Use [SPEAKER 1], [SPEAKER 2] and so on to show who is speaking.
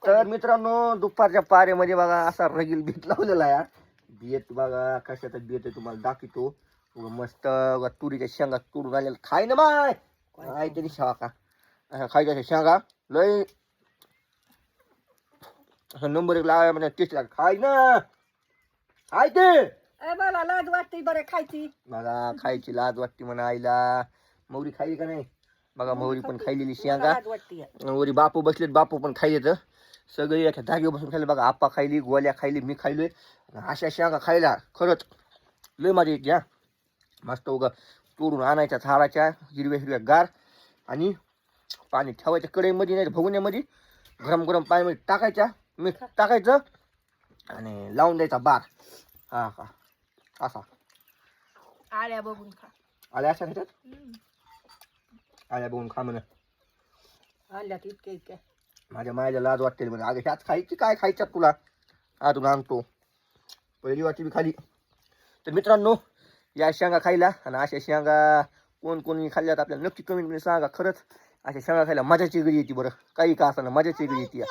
[SPEAKER 1] तर मित्रांनो दुपारच्या पारेमध्ये बघा असा रगील बीत लावलेला आहे. बियत बघा कशाचा बियत आहे तुम्हाला दाखवतो. मस्त बघा तुरीच्या शेंगा तोडून आलेल्या खाय ना बाय काय तरी शेंगा का खायच्या शेंगा लय नंबर 1 लावा म्हणजे टेस्ट लाग खाय ना खाय ते
[SPEAKER 2] मला लाज वाटते बरं खायची.
[SPEAKER 1] बघा खायची लाज वाटते म्हणा आईला. मौरी खायली का नाही बघा मौरी पण खायलेली शेंगा.
[SPEAKER 2] लाज वाटते.
[SPEAKER 1] वरी बापू बसलेत बापू पण खायले तर सगळे एका जागेवर बसून खायले बघा. आप्पा खायली गोल्या खायली मी खायलोय. अशा शेंगा खायला खरंच लय मजा येते. मस्त उगा तोडून आणायच्या झाडाच्या हिरव्या हिरव्या गार आणि पाणी ठेवायच्या कढईमध्ये नाही भगुन्यामध्ये गरम गरम पाण्यामध्ये टाकायच्या मीठ टाकायचं आणि लावून द्यायचा बार. हा का असा
[SPEAKER 2] आळ्या बघून खा.
[SPEAKER 1] आल्या अशा खायच्यात आल्या बघून खा म्हणा.
[SPEAKER 2] आल्यात इतके इतके
[SPEAKER 1] माझ्या मायला लाज वाटते म्हणजे अगं ह्याच खायची काय खायच्यात तुला अजून आणतो पहिली वाटी बी खाली. तर मित्रांनो या शेंगा खायला आणि अशा शेंगा कोण कोणी खाल्ल्यात आपल्याला नक्की कमेंटमध्ये सांगा. खरंच अशा शेंगा खायला मजाची गडी येते बरं काही का असताना मजाची गडी येते.